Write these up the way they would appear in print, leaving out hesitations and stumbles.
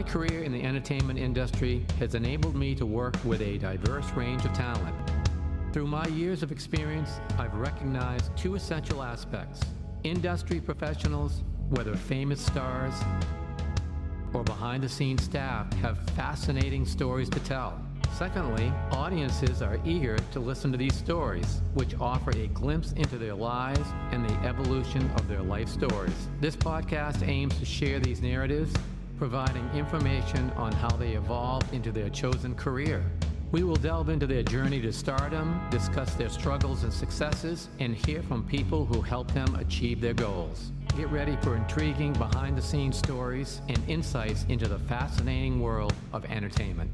My career in the entertainment industry has enabled me to work with a diverse range of talent. Through my years of experience, I've recognized two essential aspects. Industry professionals, whether famous stars or behind-the-scenes staff, have fascinating stories to tell. Secondly, audiences are eager to listen to these stories, which offer a glimpse into their lives and the evolution of their life stories. This podcast aims to share these narratives, providing information on how they evolved into their chosen career. We will delve into their journey to stardom, discuss their struggles and successes, and hear from people who helped them achieve their goals. Get ready for intriguing behind-the-scenes stories and insights into the fascinating world of entertainment.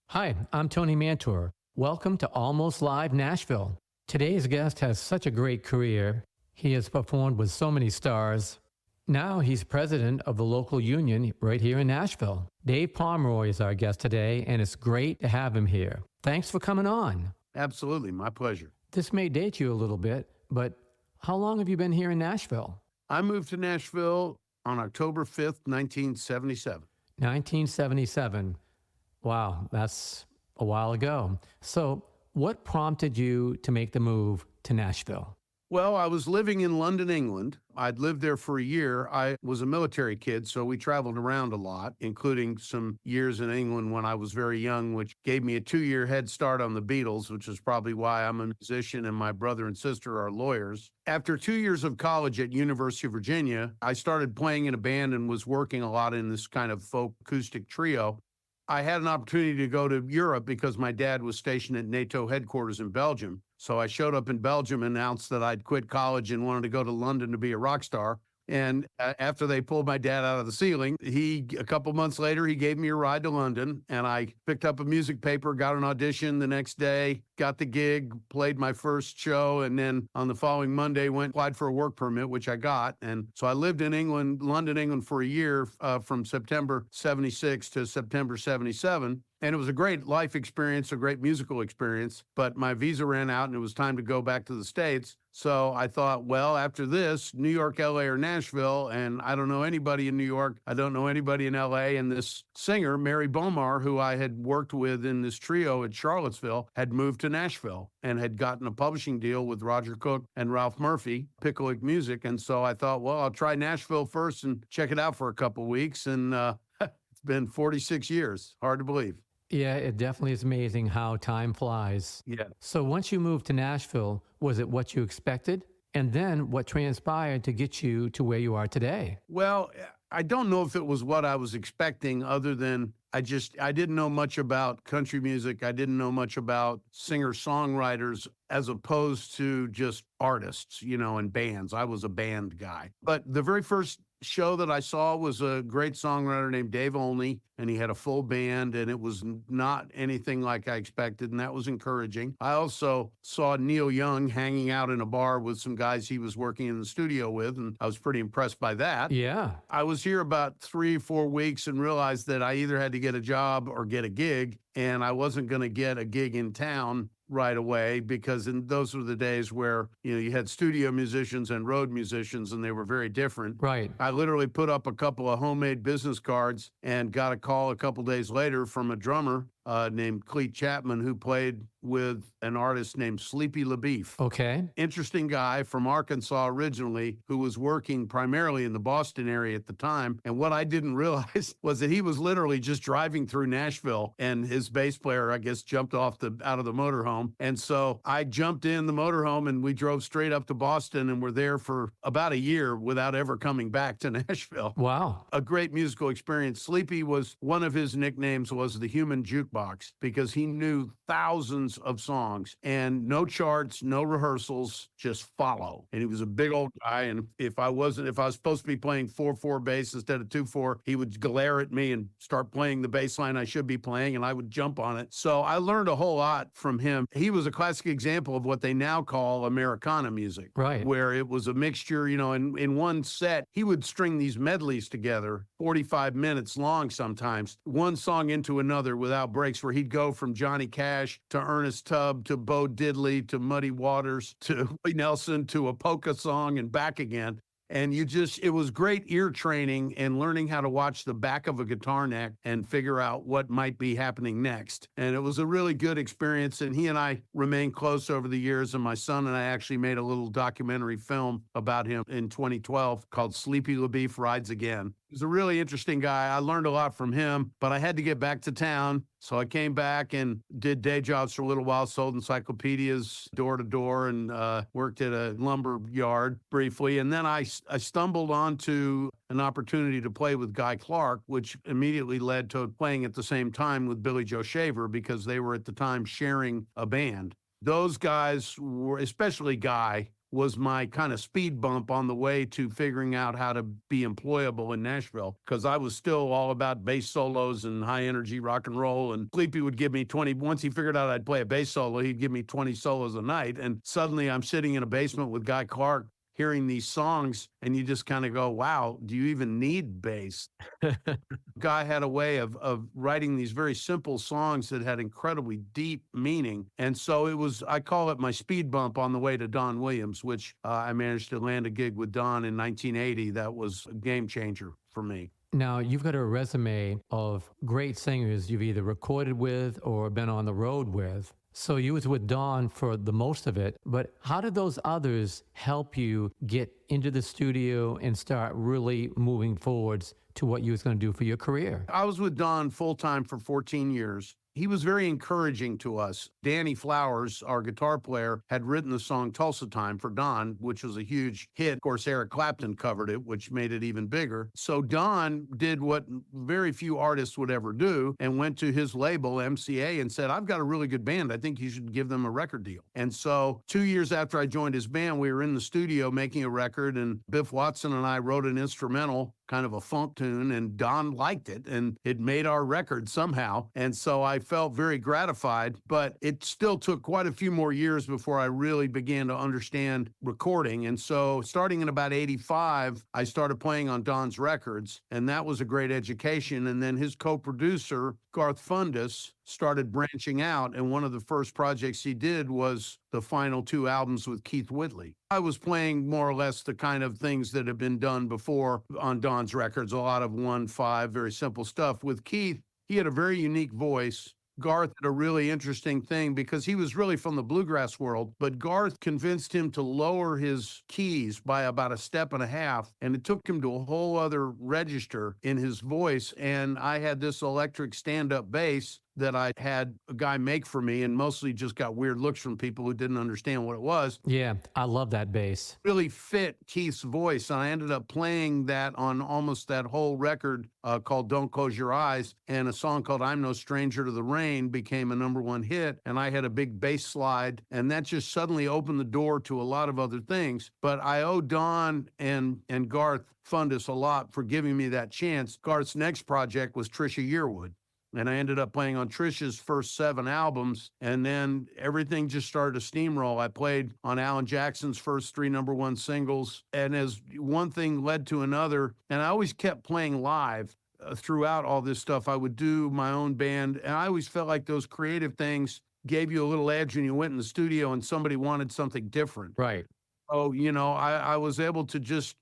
Hi, I'm Tony Mantor. Welcome to Almost Live Nashville. Today's guest has such a great career. He has performed with so many stars. Now he's president of the local union right here in Nashville. Dave Pomeroy is our guest today, and it's great to have him here. Thanks for coming on. Absolutely, my pleasure. This may date you a little bit, but how long have you been here in Nashville? I moved to Nashville on October 5th, 1977. 1977. Wow, that's a while ago. So what prompted you to make the move to Nashville? Well, I was living in London, England. I'd lived there for a year. I was a military kid, so we traveled around a lot, including some years in England when I was very young, which gave me a 2-year head start on the Beatles, which is probably why I'm a musician and my brother and sister are lawyers. After 2 years of college at University of Virginia, I started playing in a band and was working a lot in this kind of folk acoustic trio. I had an opportunity to go to Europe because my dad was stationed at NATO headquarters in Belgium. So I showed up in Belgium, announced that I'd quit college and wanted to go to London to be a rock star. And after they pulled my dad out of the ceiling, a couple months later, he gave me a ride to London, and I picked up a music paper, got an audition the next day, got the gig, played my first show, and then on the following Monday applied for a work permit, which I got. And so I lived in England, London, England for a year from September 76 to September 77. And it was a great life experience, a great musical experience, but my visa ran out and it was time to go back to the States. So I thought, well, after this, New York, LA, or Nashville, and I don't know anybody in New York, I don't know anybody in LA, and this singer, Mary Bomar, who I had worked with in this trio at Charlottesville, had moved to Nashville and had gotten a publishing deal with Roger Cook and Ralph Murphy, Picklick Music. And so I thought, well, I'll try Nashville first and check it out for a couple weeks. And it's been 46 years. Hard to believe. Yeah, it definitely is amazing how time flies. Yeah. So once you moved to Nashville, was it what you expected? And then what transpired to get you to where you are today? Well, I don't know if it was what I was expecting, other than I didn't know much about country music. I didn't know much about singer-songwriters as opposed to just artists, and bands. I was a band guy. But the very first show that I saw was a great songwriter named Dave Olney, and he had a full band, and it was not anything like I expected, and that was encouraging. I also saw Neil Young hanging out in a bar with some guys he was working in the studio with, and I was pretty impressed by that. Yeah. I was here about 3-4 weeks and realized that I either had to get a job or get a gig, and I wasn't going to get a gig in town right away, because those were the days where you had studio musicians and road musicians, and they were very different. Right. I literally put up a couple of homemade business cards and got a call a couple days later from a drummer named Cleet Chapman, who played with an artist named Sleepy LaBeef. Okay. Interesting guy from Arkansas originally, who was working primarily in the Boston area at the time. And what I didn't realize was that he was literally just driving through Nashville, and his bass player, I guess, jumped out of the motorhome. And so I jumped in the motorhome and we drove straight up to Boston, and were there for about a year without ever coming back to Nashville. Wow. A great musical experience. Sleepy was, one of his nicknames was the human jukebox, because he knew thousands of songs and no charts, no rehearsals, just follow. And he was a big old guy. And if I was supposed to be playing 4/4 bass instead of 2/4, he would glare at me and start playing the bass line I should be playing, and I would jump on it. So I learned a whole lot from him. He was a classic example of what they now call Americana music, right? Where it was a mixture, in one set, he would string these medleys together, 45 minutes long sometimes, one song into another without breaks, where he'd go from Johnny Cash to Ernest Tubb to Bo Diddley to Muddy Waters to Willie Nelson to a polka song and back again. And it was great ear training and learning how to watch the back of a guitar neck and figure out what might be happening next. And it was a really good experience. And he and I remained close over the years. And my son and I actually made a little documentary film about him in 2012 called Sleepy LaBeef Rides Again. He's a really interesting guy. I learned a lot from him, but I had to get back to town. So I came back and did day jobs for a little while, sold encyclopedias door to door, and worked at a lumber yard briefly. And then I stumbled onto an opportunity to play with Guy Clark, which immediately led to playing at the same time with Billy Joe Shaver, because they were at the time sharing a band. Those guys were, especially Guy, was my kind of speed bump on the way to figuring out how to be employable in Nashville, because I was still all about bass solos and high energy rock and roll. And Sleepy would give me 20, once he figured out I'd play a bass solo, he'd give me 20 solos a night. And suddenly I'm sitting in a basement with Guy Clark hearing these songs, and you just kind of go, wow, do you even need bass? Guy had a way of writing these very simple songs that had incredibly deep meaning. And so it was, I call it my speed bump on the way to Don Williams, which I managed to land a gig with Don in 1980. That was a game changer for me. Now, you've got a resume of great singers you've either recorded with or been on the road with. So you was with Don for the most of it, but how did those others help you get into the studio and start really moving forwards to what you was going to do for your career? I was with Don full-time for 14 years. He was very encouraging to us. Danny Flowers, our guitar player, had written the song Tulsa Time for Don, which was a huge hit. Of course, Eric Clapton covered it, which made it even bigger. So Don did what very few artists would ever do and went to his label, MCA, and said, I've got a really good band. I think you should give them a record deal. And so 2 years after I joined his band, we were in the studio making a record, and Biff Watson and I wrote an instrumental, kind of a funk tune, and Don liked it, and it made our record somehow. And so I felt very gratified, but it still took quite a few more years before I really began to understand recording. And so starting in about 85, I started playing on Don's records, and that was a great education. And then his co-producer, Garth Fundus, started branching out, and one of the first projects he did was the final 2 albums with Keith Whitley. I was playing more or less the kind of things that have been done before on Don's records, a lot of 1/5, very simple stuff. With Keith, he had a very unique voice. Garth had a really interesting thing because he was really from the bluegrass world, but Garth convinced him to lower his keys by about 1.5 steps, and it took him to a whole other register in his voice. And I had this electric stand-up bass that I had a guy make for me, and mostly just got weird looks from people who didn't understand what it was. Yeah, I love that bass. Really fit Keith's voice, and I ended up playing that on almost that whole record called Don't Close Your Eyes, and a song called I'm No Stranger to the Rain became a #1 hit, and I had a big bass slide, and that just suddenly opened the door to a lot of other things. But I owe Don and Garth Fundus a lot for giving me that chance. Garth's next project was Trisha Yearwood, and I ended up playing on Trisha's first 7 albums, and then everything just started to steamroll. I played on Alan Jackson's first 3 #1 singles, and as one thing led to another, and I always kept playing live throughout all this stuff. I would do my own band, and I always felt like those creative things gave you a little edge when you went in the studio and somebody wanted something different. Right. Oh, I was able to just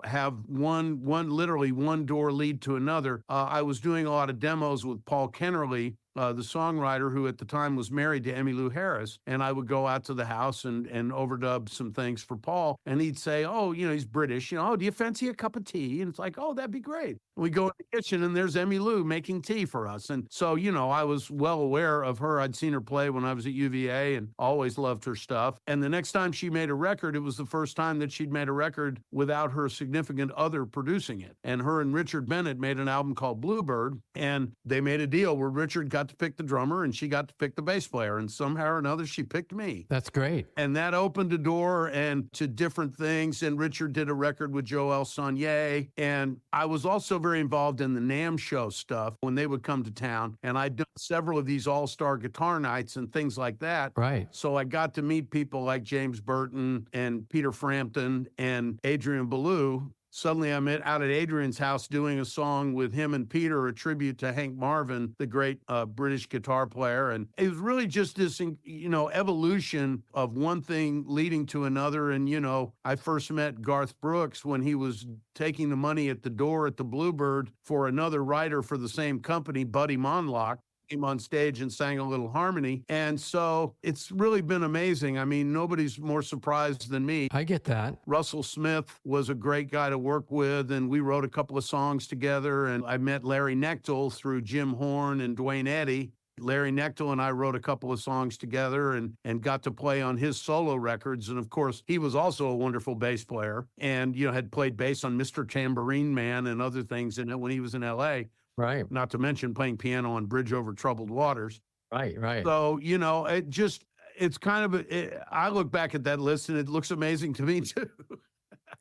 have literally one door lead to another. I was doing a lot of demos with Paul Kennerly, the songwriter who at the time was married to Emmylou Harris. And I would go out to the house and overdub some things for Paul. And he'd say, oh, he's British. Oh, do you fancy a cup of tea? And it's like, oh, that'd be great. We go in the kitchen and there's Emmylou making tea for us. And so, I was well aware of her. I'd seen her play when I was at UVA and always loved her stuff. And the next time she made a record, it was the first time that she'd made a record without her significant other producing it. And her and Richard Bennett made an album called Bluebird. And they made a deal where Richard got to pick the drummer and she got to pick the bass player. And somehow or another, she picked me. That's great. And that opened a door and to different things. And Richard did a record with Joel Sonnier. And I was also very involved in the NAMM show stuff when they would come to town. And I'd done several of these all-star guitar nights and things like that. Right. So I got to meet people like James Burton and Peter Frampton and Adrian Belew. suddenly I'm out at Adrian's house doing a song with him and Peter, a tribute to Hank Marvin, the great British guitar player. And it was really just this, evolution of one thing leading to another. And, I first met Garth Brooks when he was taking the money at the door at the Bluebird for another writer for the same company, Buddy Monlock. Came on stage and sang a little harmony. And so it's really been amazing. I mean, nobody's more surprised than me. I get that. Russell Smith was a great guy to work with, and we wrote a couple of songs together. And I met Larry Knechtel through Jim Horn and Dwayne Eddy. Larry Knechtel and I wrote a couple of songs together and got to play on his solo records. And of course, he was also a wonderful bass player and, had played bass on Mr. Tambourine Man and other things in it when he was in LA. Right. Not to mention playing piano on Bridge Over Troubled Waters. Right. So, it's kind of, I look back at that list and it looks amazing to me too.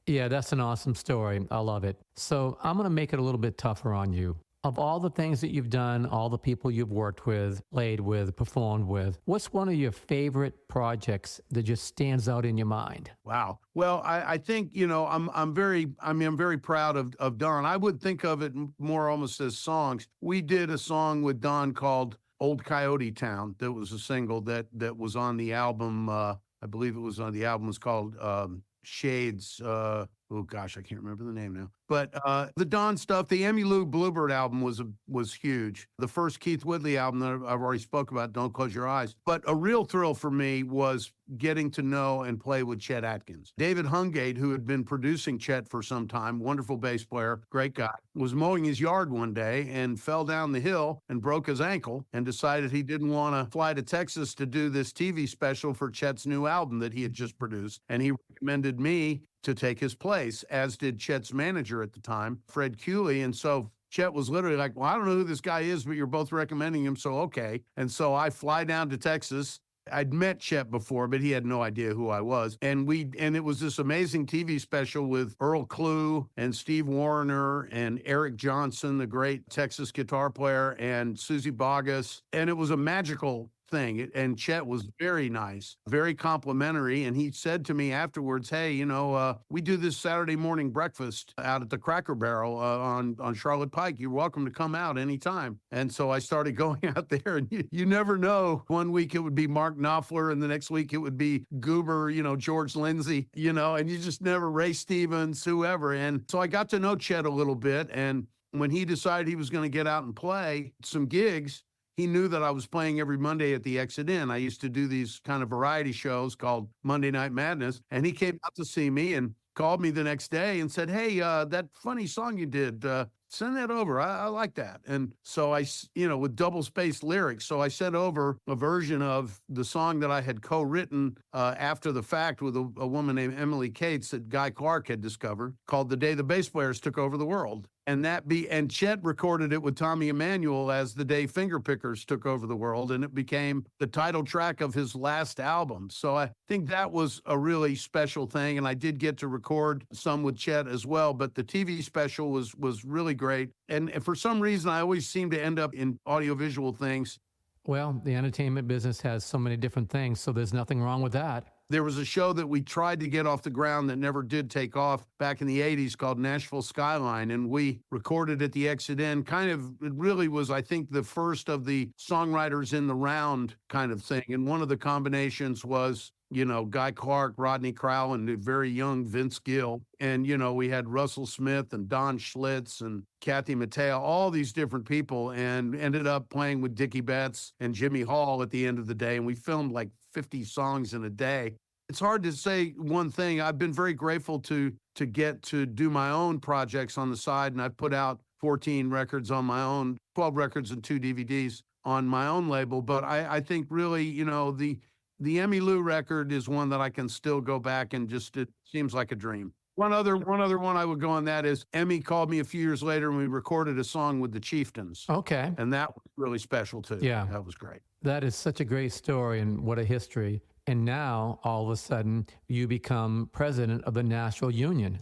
Yeah, that's an awesome story. I love it. So I'm going to make it a little bit tougher on you. Of all the things that you've done, all the people you've worked with, played with, performed with, what's one of your favorite projects that just stands out in your mind? Wow. Well, I think, I'm very proud of Don. I would think of it more almost as songs. We did a song with Don called Old Coyote Town. That was a single that was on the album. I believe it was on the album. It's called Shades. Oh gosh, I can't remember the name now. But the Don stuff, the Emmylou Bluebird album was huge. The first Keith Whitley album that I've already spoke about, Don't Close Your Eyes. But a real thrill for me was getting to know and play with Chet Atkins. David Hungate, who had been producing Chet for some time, wonderful bass player, great guy, was mowing his yard one day and fell down the hill and broke his ankle and decided he didn't want to fly to Texas to do this TV special for Chet's new album that he had just produced. And he recommended me to take his place, as did Chet's manager at the time, Fred Cooley. And so Chet was literally like, well, I don't know who this guy is, but you're both recommending him, so okay. And so I fly down to Texas. I'd met Chet before, but he had no idea who I was. And it was this amazing TV special with Earl Klugh and Steve Wariner and Eric Johnson, the great Texas guitar player, and Susie Boggess. And it was a magical thing. And Chet was very nice, very complimentary. And he said to me afterwards, hey, we do this Saturday morning breakfast out at the Cracker Barrel on Charlotte Pike. You're welcome to come out anytime. And so I started going out there, and you never know. One week it would be Mark Knopfler, and the next week it would be Goober, George Lindsay, and you just never, Ray Stevens, whoever. And so I got to know Chet a little bit. And when he decided he was going to get out and play some gigs, he knew that I was playing every Monday at the Exit Inn. I used to do these kind of variety shows called Monday Night Madness. And he came out to see me and called me the next day and said, hey, that funny song you did, send that over. I like that. And so I, with double-spaced lyrics. So I sent over a version of the song that I had co-written after the fact with a woman named Emily Cates that Guy Clark had discovered, called The Day the Bass Players Took Over the World. And Chet recorded it with Tommy Emmanuel as The Day Fingerpickers Took Over the World, and it became the title track of his last album. So I think that was a really special thing, and I did get to record some with Chet as well, but the TV special was really great. And for some reason, I always seem to end up in audiovisual things. Well, the entertainment business has so many different things, so there's nothing wrong with that. There was a show that we tried to get off the ground that never did take off back in the 80s called Nashville Skyline, and we recorded at the Exit Inn. It really was, I think, the first of the songwriters in the round kind of thing. And one of the combinations was, Guy Clark, Rodney Crowell, and the very young Vince Gill. And, we had Russell Smith and Don Schlitz and Kathy Mattea, all these different people, and ended up playing with Dickie Betts and Jimmy Hall at the end of the day. And we filmed like 50 songs in a day. It's hard to say one thing. I've been very grateful to get to do my own projects on the side, and I've put out 14 records on my own, 12 records and 2 DVDs on my own label. But I think really, the Emmylou record is one that I can still go back and it seems like a dream. One other one I would go on that is Emmy called me a few years later and we recorded a song with the Chieftains. Okay. And that was really special too. Yeah. That was great. That is such a great story, and what a history. And now, all of a sudden, you become president of the Nashville Union.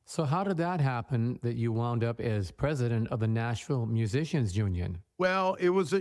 So how did that happen that you wound up as president of the Nashville Musicians Union? Well, it was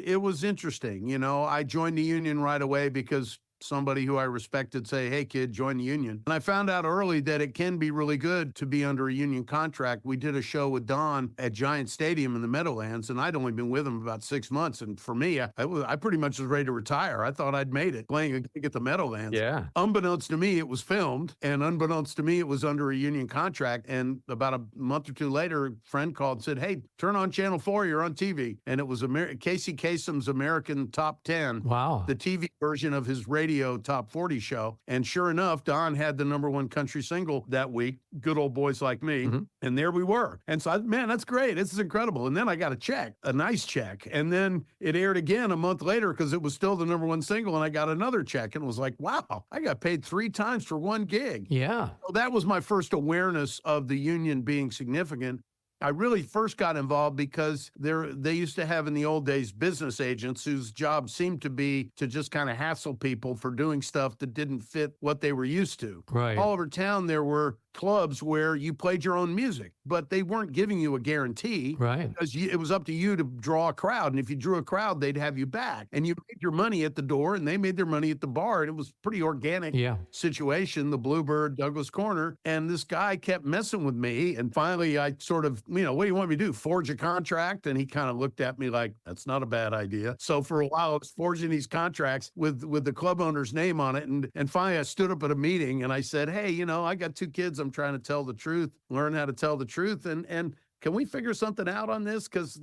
interesting. I joined the union right away because somebody who I respected say, hey, kid, join the union. And I found out early that it can be really good to be under a union contract. We did a show with Don at Giant Stadium in the Meadowlands, and I'd only been with him about 6 months. And for me, I pretty much was ready to retire. I thought I'd made it playing a gig at the Meadowlands. Yeah. Unbeknownst to me, it was filmed, and unbeknownst to me, it was under a union contract. And about a month or two later, a friend called and said, hey, turn on Channel 4, you're on TV. And it was Casey Kasem's American Top 10. Wow. The TV version of his radio Top 40 show. And sure enough, Don had the #1 country single that week, Good Old Boys Like Me. Mm-hmm. And there we were. And so, man, that's great. This is incredible. And then I got a check, a nice check. And then it aired again a month later because it was still the #1 single. And I got another check and was like, wow, I got paid 3 times for one gig. Yeah. So that was my first awareness of the union being significant. I really first got involved because they used to have in the old days business agents whose job seemed to be to just kind of hassle people for doing stuff that didn't fit what they were used to. Right. All over town, there were clubs where you played your own music, but they weren't giving you a guarantee. Right. Because it was up to you to draw a crowd. And if you drew a crowd, they'd have you back. And you made your money at the door, and they made their money at the bar. And it was a pretty organic situation, the Bluebird, Douglas Corner. And this guy kept messing with me. And finally, I sort of, what do you want me to do? Forge a contract? And he kind of looked at me like, that's not a bad idea. So for a while, I was forging these contracts with the club owner's name on it. And finally, I stood up at a meeting and I said, hey, I got 2 kids. I'm trying to tell the truth, learn how to tell the truth. And can we figure something out on this? Because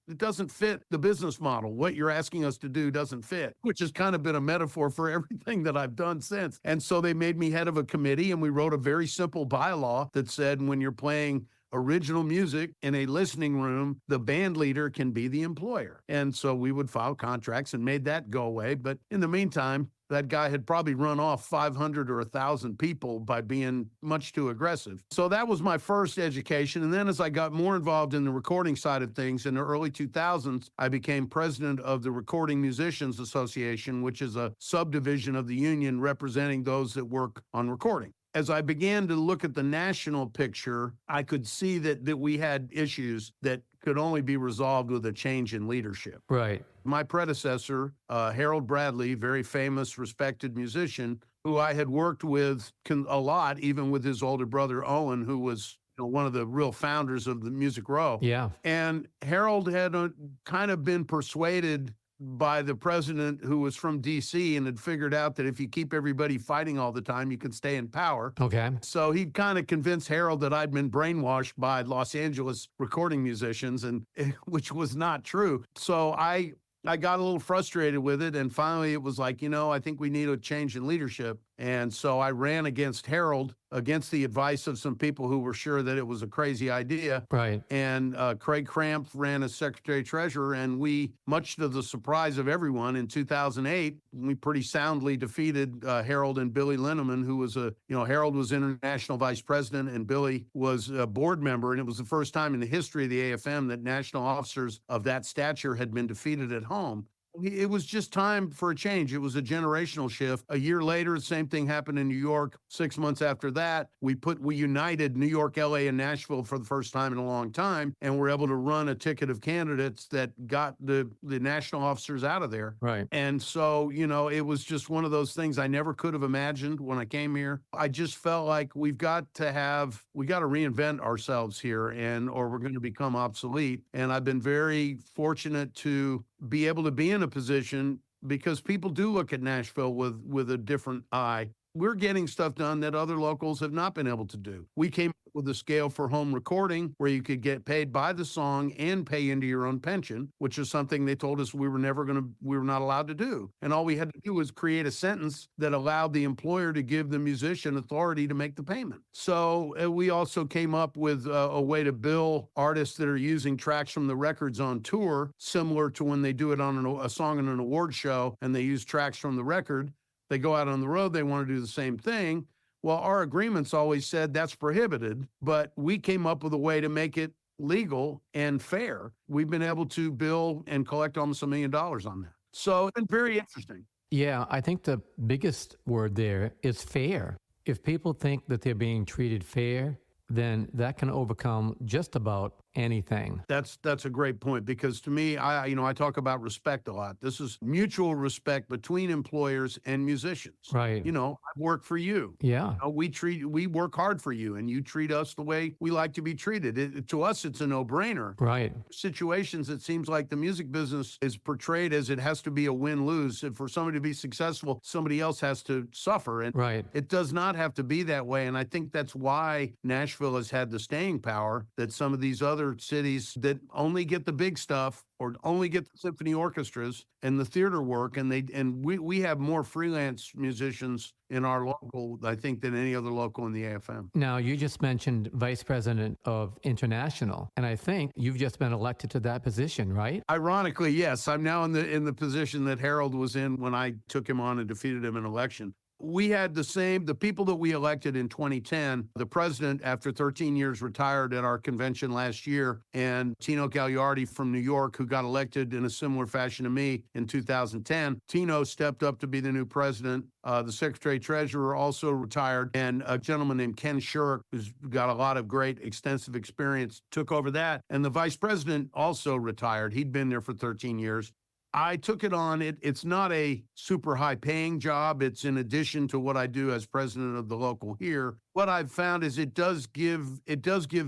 it doesn't fit the business model. What you're asking us to do doesn't fit, which has kind of been a metaphor for everything that I've done since. And so they made me head of a committee, and we wrote a very simple bylaw that said when you're playing original music in a listening room, the band leader can be the employer. And so we would file contracts and made that go away. But in the meantime, that guy had probably run off 500 or 1,000 people by being much too aggressive. So that was my first education. And then as I got more involved in the recording side of things in the early 2000s, I became president of the Recording Musicians Association, which is a subdivision of the union representing those that work on recording. As I began to look at the national picture, I could see that we had issues that could only be resolved with a change in leadership. Right. My predecessor, Harold Bradley, very famous, respected musician, who I had worked with a lot, even with his older brother, Owen, who was one of the real founders of the Music Row. Yeah. And Harold had kind of been persuaded by the president, who was from D.C. and had figured out that if you keep everybody fighting all the time, you can stay in power. Okay. So he kind of convinced Harold that I'd been brainwashed by Los Angeles recording musicians, and which was not true. So I got a little frustrated with it, and finally it was like, I think we need a change in leadership. And so I ran against Harold, against the advice of some people who were sure that it was a crazy idea. Right. And Craig Cramp ran as secretary-treasurer, and we, much to the surprise of everyone, in 2008, we pretty soundly defeated Harold and Billy Linneman, who was Harold was international vice president and Billy was a board member. And it was the first time in the history of the AFM that national officers of that stature had been defeated at home. It was just time for a change. It was a generational shift. A year later, the same thing happened in New York. 6 months after that, we united New York, LA, and Nashville for the first time in a long time, and were able to run a ticket of candidates that got the national officers out of there. Right. And so, it was just one of those things I never could have imagined when I came here. I just felt like we got to reinvent ourselves here, or we're going to become obsolete. And I've been very fortunate to be able to be in a position, because people do look at Nashville with a different eye. We're getting stuff done that other locals have not been able to do. We came up with a scale for home recording where you could get paid by the song and pay into your own pension, which is something they told us we were not allowed to do. And all we had to do was create a sentence that allowed the employer to give the musician authority to make the payment. So we also came up with a way to bill artists that are using tracks from the records on tour, similar to when they do it on a song in an award show and they use tracks from the record. They go out on the road, they want to do the same thing. Well, our agreements always said that's prohibited, but we came up with a way to make it legal and fair. We've been able to bill and collect almost $1 million on that. So it's been very interesting. Yeah, I think the biggest word there is fair. If people think that they're being treated fair, then that can overcome just about anything. That's a great point, because to me, I talk about respect a lot. This is mutual respect between employers and musicians. Right. I work for you. Yeah. We work hard for you, and you treat us the way we like to be treated. To us, it's a no-brainer. Right. Situations, it seems like the music business is portrayed as it has to be a win-lose. And for somebody to be successful, somebody else has to suffer. And Right. it does not have to be that way. And I think that's why Nashville has had the staying power that some of these other cities that only get the big stuff or only get the symphony orchestras and the theater work, and we have more freelance musicians in our local, I think, than any other local in the AFM. Now, you just mentioned Vice President of International, and I think you've just been elected to that position, right? Ironically, yes. I'm now in the position that Harold was in when I took him on and defeated him in election. We had the people that we elected in 2010, the president, after 13 years, retired at our convention last year, and Tino Gagliardi from New York, who got elected in a similar fashion to me in 2010. Tino stepped up to be the new president. The secretary treasurer also retired, and a gentleman named Ken Shurk, who's got a lot of great extensive experience, took over that. And the vice president also retired. He'd been there for 13 years. I took it on. It's not a super high paying job. It's in addition to what I do as president of the local here. What I've found is it does give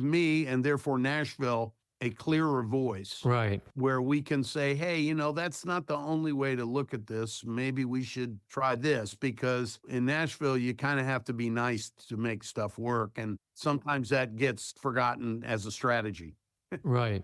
me, and therefore Nashville, a clearer voice. Right. Where we can say, hey, that's not the only way to look at this. Maybe we should try this, because in Nashville, you kind of have to be nice to make stuff work. And sometimes that gets forgotten as a strategy. Right.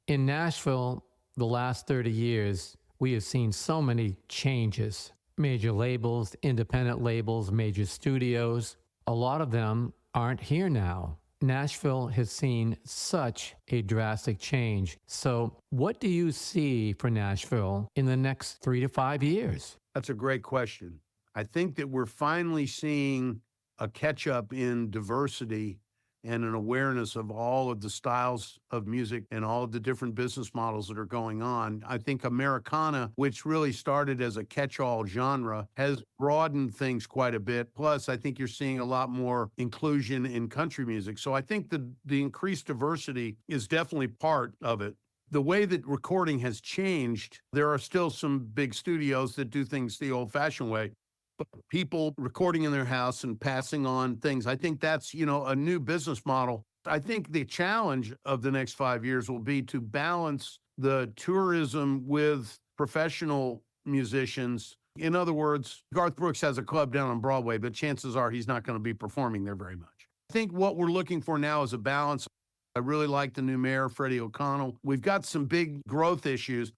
In Nashville, the last 30 years, we have seen so many changes. Major labels, independent labels, major studios. A lot of them aren't here now. Nashville has seen such a drastic change. So what do you see for Nashville in the next 3 to 5 years? That's a great question. I think that we're finally seeing a catch up in diversity and an awareness of all of the styles of music and all of the different business models that are going on. I think Americana, which really started as a catch-all genre, has broadened things quite a bit. Plus, I think you're seeing a lot more inclusion in country music. So I think the increased diversity is definitely part of it. The way that recording has changed, there are still some big studios that do things the old-fashioned way. But people recording in their house and passing on things, I think that's, a new business model. I think the challenge of the next 5 years will be to balance the tourism with professional musicians. In other words, Garth Brooks has a club down on Broadway, but chances are he's not going to be performing there very much. I think what we're looking for now is a balance. I really like the new mayor, Freddie O'Connell. We've got some big growth issues.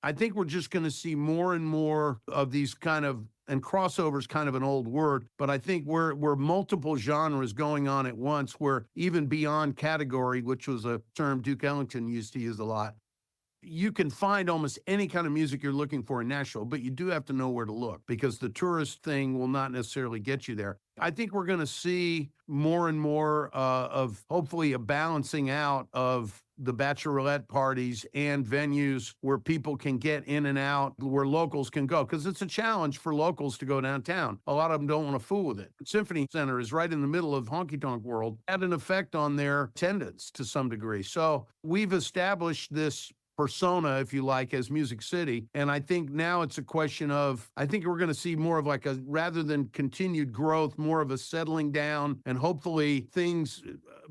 I think we're just going to see more and more of these and crossover is kind of an old word, but I think we're multiple genres going on at once, where even beyond category, which was a term Duke Ellington used to use a lot, you can find almost any kind of music you're looking for in Nashville, but you do have to know where to look, because the tourist thing will not necessarily get you there. I think we're going to see more and more of hopefully a balancing out of the bachelorette parties and venues where people can get in and out, where locals can go, because it's a challenge for locals to go downtown. A lot of them don't want to fool with it. Symphony Center is right in the middle of honky-tonk world, had an effect on their attendance to some degree. So we've established this persona, if you like, as Music City. And I think now it's a question of, I think we're going to see more of rather than continued growth, more of a settling down, and hopefully things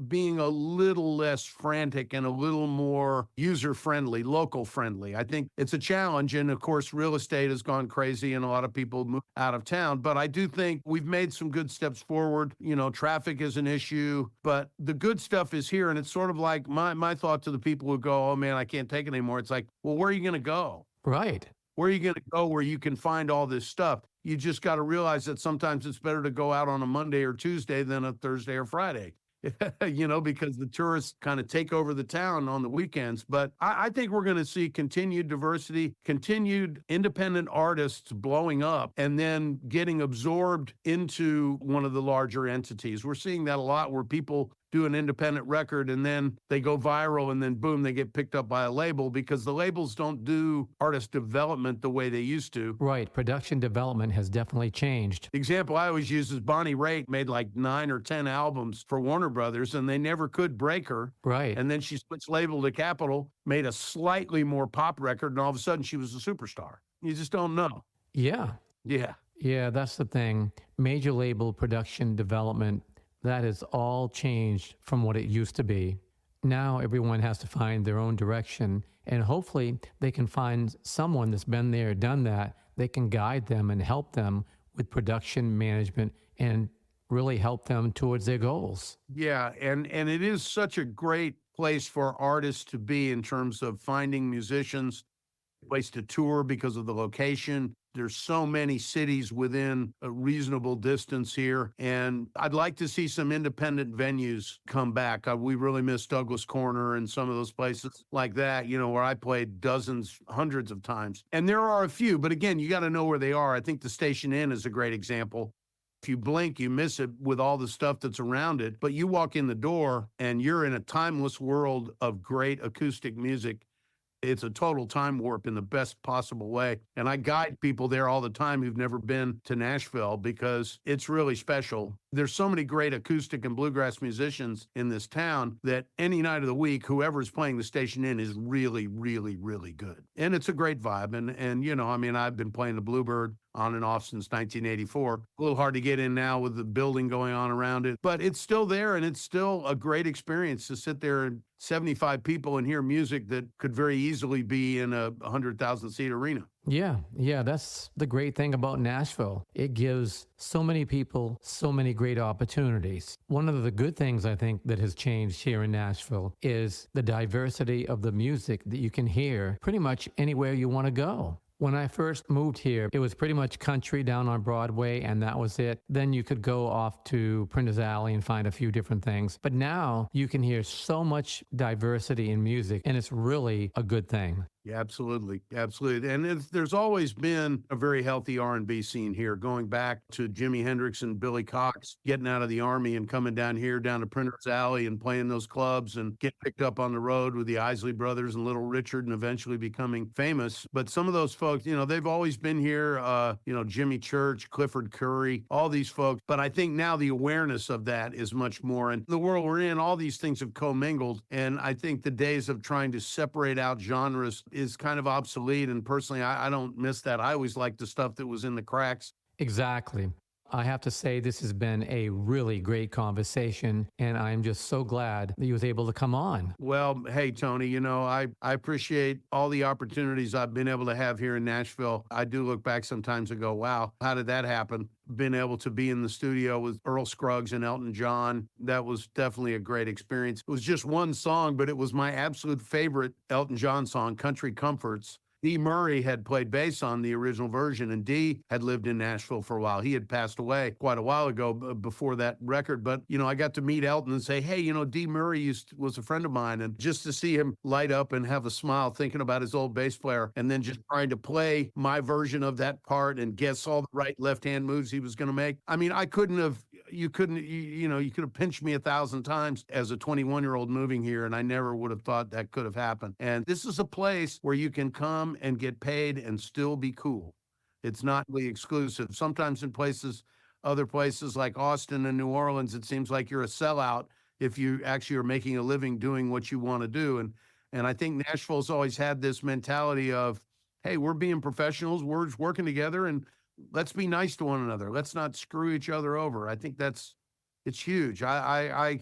being a little less frantic and a little more user-friendly, local-friendly. I think it's a challenge. And of course, real estate has gone crazy and a lot of people move out of town. But I do think we've made some good steps forward. Traffic is an issue, but the good stuff is here. And it's sort of like my thought to the people who go, oh man, I can't take it anymore. It's like, well, where are you going to go? Right. Where are you going to go where you can find all this stuff? You just got to realize that sometimes it's better to go out on a Monday or Tuesday than a Thursday or Friday. Because the tourists kind of take over the town on the weekends. But I think we're going to see continued diversity, continued independent artists blowing up and then getting absorbed into one of the larger entities. We're seeing that a lot, where people do an independent record and then they go viral and then boom, they get picked up by a label, because the labels don't do artist development the way they used to. Right. Production development has definitely changed. The example I always use is Bonnie Raitt made like 9 or 10 albums for Warner Brothers and they never could break her. Right. And then she switched label to Capitol, made a slightly more pop record, and all of a sudden she was a superstar. You just don't know. Yeah. Yeah. Yeah, that's the thing. Major label production development, that has all changed from what it used to be. Now everyone has to find their own direction, and hopefully they can find someone that's been there, done that. They can guide them and help them with production management and really help them towards their goals. Yeah, and it is such a great place for artists to be in terms of finding musicians, a place to tour because of the location. There's so many cities within a reasonable distance here, and I'd like to see some independent venues come back. We really miss Douglas Corner and some of those places like that, you know, where I played dozens, hundreds of times. And there are a few, but again, you got to know where they are. I think the Station Inn is a great example. If you blink, you miss it with all the stuff that's around it, but you walk in the door and you're in a timeless world of great acoustic music. It's a total time warp in the best possible way. And I guide people there all the time who've never been to Nashville because it's really special. There's so many great acoustic and bluegrass musicians in this town that any night of the week, whoever's playing the Station Inn is really, really, really good. And it's a great vibe. And you know, I mean, I've been playing the Bluebird on and off since 1984. A little hard to get in now with the building going on around it, but it's still there and it's still a great experience to sit there and 75 people and hear music that could very easily be in a 100,000 seat arena. Yeah, that's the great thing about Nashville. It gives so many people so many great opportunities. One of the good things I think that has changed here in Nashville is the diversity of the music that you can hear pretty much anywhere you want to go. When I first moved here, it was pretty much country down on Broadway, and that was it. Then you could go off to Printers Alley and find a few different things. But now you can hear so much diversity in music, and it's really a good thing. Yeah, absolutely. Absolutely. And there's always been a very healthy R&B scene here, going back to Jimi Hendrix and Billy Cox getting out of the Army and coming down here, down to Printers Alley and playing those clubs and get picked up on the road with the Isley Brothers and Little Richard and eventually becoming famous. But some of those folks, you know, they've always been here, you know, Jimmy Church, Clifford Curry, all these folks. But I think now the awareness of that is much more. And the world we're in, all these things have commingled. And I think the days of trying to separate out genres is kind of obsolete. And personally, I don't miss that. I always liked the stuff that was in the cracks. Exactly. I have to say this has been a really great conversation, and I'm just so glad that you was able to come on. Well, hey, Tony, you know, I appreciate all the opportunities I've been able to have here in Nashville. I do look back sometimes and go, wow, how did that happen? Been able to be in the studio with Earl Scruggs and Elton John. That was definitely a great experience. It was just one song, but it was my absolute favorite Elton John song, Country Comforts. Dee Murray had played bass on the original version, and Dee had lived in Nashville for a while. He had passed away quite a while ago before that record. But, you know, I got to meet Elton and say, hey, you know, Dee Murray was a friend of mine. And just to see him light up and have a smile thinking about his old bass player and then just trying to play my version of that part and guess all the right left-hand moves he was going to make. I mean, you could have pinched me 1,000 times as a 21-year-old moving here, and I never would have thought that could have happened. And this is a place where you can come and get paid and still be cool. It's not really exclusive. Sometimes in other places like Austin and New Orleans, it seems like you're a sellout if you actually are making a living doing what you want to do. And I think Nashville's always had this mentality of, hey, we're being professionals, we're working together, and let's be nice to one another. Let's not screw each other over. I think it's huge. I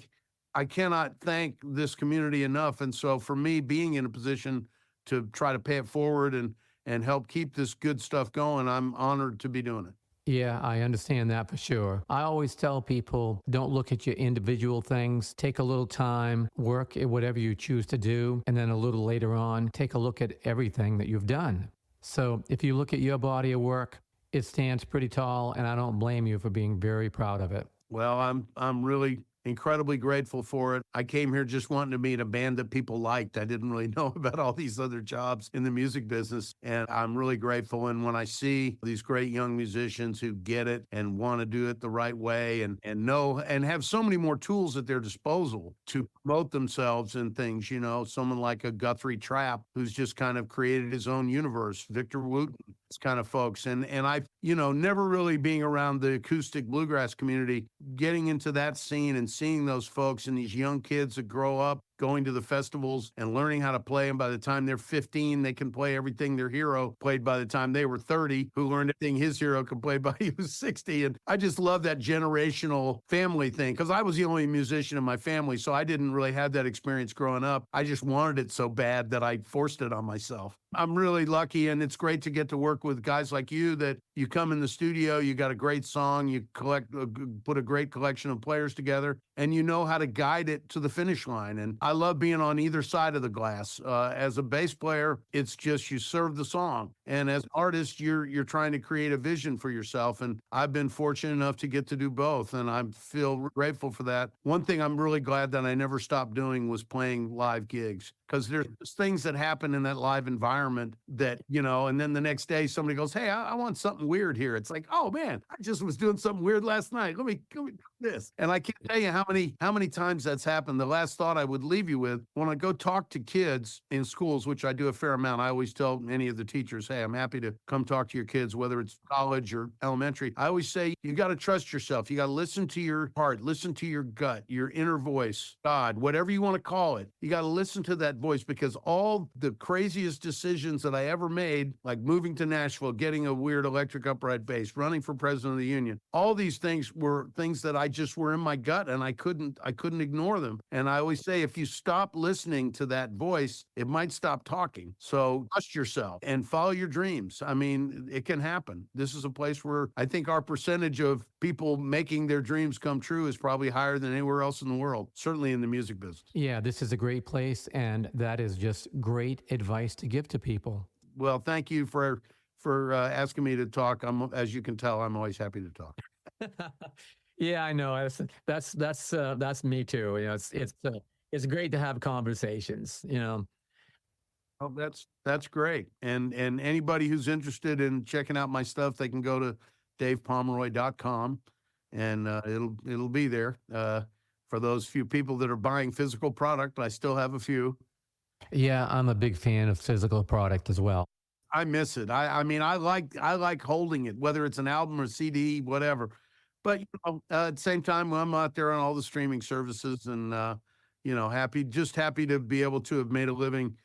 cannot thank this community enough. And so for me, being in a position to try to pay it forward and help keep this good stuff going, I'm honored to be doing it. Yeah, I understand that for sure. I always tell people, don't look at your individual things. Take a little time, work at whatever you choose to do, and then a little later on, take a look at everything that you've done. So if you look at your body of work, it stands pretty tall, and I don't blame you for being very proud of it. Well, I'm really incredibly grateful for it. I came here just wanting to meet a band that people liked. I didn't really know about all these other jobs in the music business, and I'm really grateful. And when I see these great young musicians who get it and want to do it the right way and know and have so many more tools at their disposal to promote themselves and things, someone like a Guthrie Trapp, who's just kind of created his own universe, Victor Wooten, this kind of folks. And I, never really being around the acoustic bluegrass community, getting into that scene and seeing those folks and these young kids that grow up going to the festivals and learning how to play. And by the time they're 15, they can play everything their hero played by the time they were 30, who learned everything his hero could play by he was 60. And I just love that generational family thing, because I was the only musician in my family, so I didn't really have that experience growing up. I just wanted it so bad that I forced it on myself. I'm really lucky, and it's great to get to work with guys like you, that you come in the studio, you got a great song, you put a great collection of players together, and you know how to guide it to the finish line. And I love being on either side of the glass. As a bass player, it's just you serve the song. And as an artist, you're trying to create a vision for yourself. And I've been fortunate enough to get to do both, and I feel grateful for that. One thing I'm really glad that I never stopped doing was playing live gigs, because there's things that happen in that live environment that, and then the next day somebody goes, hey, I want something weird here. It's like, oh man, I just was doing something weird last night. Let me do this. And I can't tell you how many times that's happened. The last thought I would leave you with, when I go talk to kids in schools, which I do a fair amount, I always tell any of the teachers, hey, I'm happy to come talk to your kids, whether it's college or elementary. I always say, you got to trust yourself. You got to listen to your heart, listen to your gut, your inner voice, God, whatever you want to call it. You got to listen to that voice, because all the craziest decisions that I ever made, like moving to Nashville, getting a weird electric upright bass, running for president of the union, all these things were things that I just were in my gut, and I couldn't ignore them. And I always say, if you stop listening to that voice, it might stop talking. So trust yourself and follow your dreams. I mean, it can happen. This is a place where I think our percentage of people making their dreams come true is probably higher than anywhere else in the world, certainly in the music business. Yeah, this is a great place, and that is just great advice to give to people. Well, thank you for asking me to talk. As you can tell, I'm always happy to talk. Yeah, I know. That's me too. It's great to have conversations. Oh, that's great. And anybody who's interested in checking out my stuff, they can go to davepomeroy.com, and it'll be there. For those few people that are buying physical product, I still have a few. Yeah, I'm a big fan of physical product as well. I miss it. I mean, I like holding it, whether it's an album or CD, whatever. But at the same time, I'm out there on all the streaming services, and happy to be able to have made a living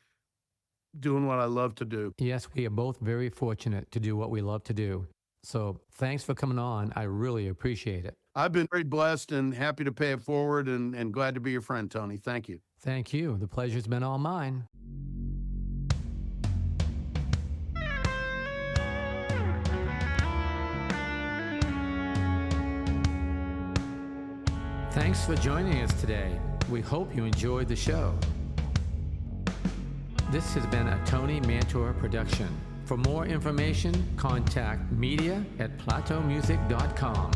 doing what I love to do. Yes, we are both very fortunate to do what we love to do. So thanks for coming on. I really appreciate it. I've been very blessed and happy to pay it forward, and glad to be your friend, Tony. Thank you. Thank you. The pleasure's been all mine. Thanks for joining us today. We hope you enjoyed the show. This has been a Tony Mantor production. For more information, contact media@plateaumusic.com.